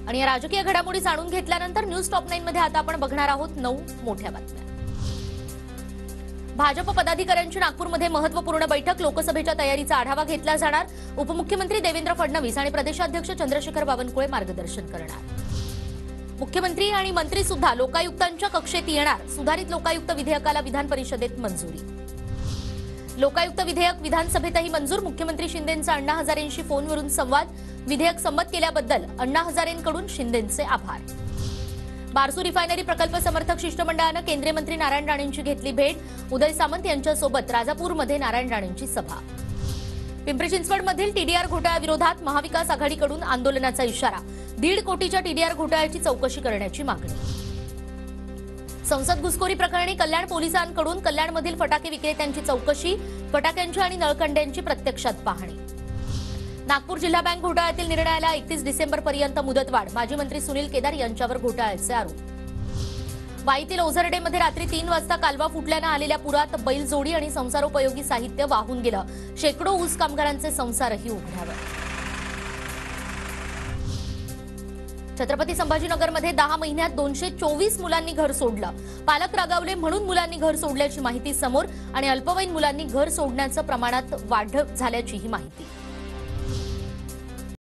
आणि या राजकीय घडामोडी जाणून घेतल्यानंतर न्यूज टॉप 9 मध्ये आता आपण बघणार आहोत 9 मोठ्या बातम्या। भाजप पदाधिकाऱ्यांची नागपूरमध्ये महत्त्वपूर्ण बैठक, लोकसभेच्या तयारीचा आढावा घेतला जाणार। उपमुख्यमंत्री देवेंद्र फडणवीस आणि प्रदेशाध्यक्ष चंद्रशेखर बावनकुळे मार्गदर्शन करणार। मुख्यमंत्री आणि मंत्री सुद्धा लोकायुक्तांच्या कक्षेत येणार। सुधारित लोकायुक्त विधेयकाला विधान परिषदेत मंजुरी। लोकायुक्त विधेयक विधानसभेतही मंजूर। मुख्यमंत्री शिंदेंचा अण्णा हजारेंशी फोनवरून संवाद। विधेयक संमत केल्याबद्दल अण्णा हजारेंकडून शिंदेंचे आभार। बारसू रिफायनरी प्रकल्प समर्थक शिष्टमंडळाने केंद्रीय मंत्री नारायण राणेंची घेतली भेट। उदय सामंत यांच्यासोबत राजापूरमध्ये नारायण राणेंची सभा। पिंपरी चिंचवडमधील टीडीआर घोटाळ्याविरोधात महाविकास आघाडीकडून आंदोलनाचा इशारा। 1.5 कोटीच्या टीडीआर घोटाळ्याची चौकशी करण्याची मागणी। संसद घुसखोरी प्रकरणी कल्याण पोलिसांकडून कल्याणमधील फटाके विक्रेत्यांची चौकशी। फटाक्यांची आणि नळकंड्यांची प्रत्यक्षात पाहणी। नागपूर जिल्हा बँक घोटाळ्यातील निर्णयाला 31 डिसेंबरपर्यंत मुदतवाढ। माजी मंत्री सुनील केदार यांच्यावर घोटाळ्याचे आरोप। वाईतील ओझरडेमध्ये रात्री 3 वाजता कालवा फुटल्याने आलेल्या पुरात बैलजोडी आणि संसारोपयोगी साहित्य वाहून गेलं। शेकडो ऊस कामगारांचे संसारही उघड्यावर। छत्रपती संभाजीनगरमध्ये 10 महिन्यात 224 मुलांनी घर सोडलं। पालक रागावले म्हणून मुलांनी घर सोडल्याची माहिती समोर आणि अल्पवयीन मुलांनी घर सोडण्याच्या प्रमाणात वाढ झाल्याची माहिती।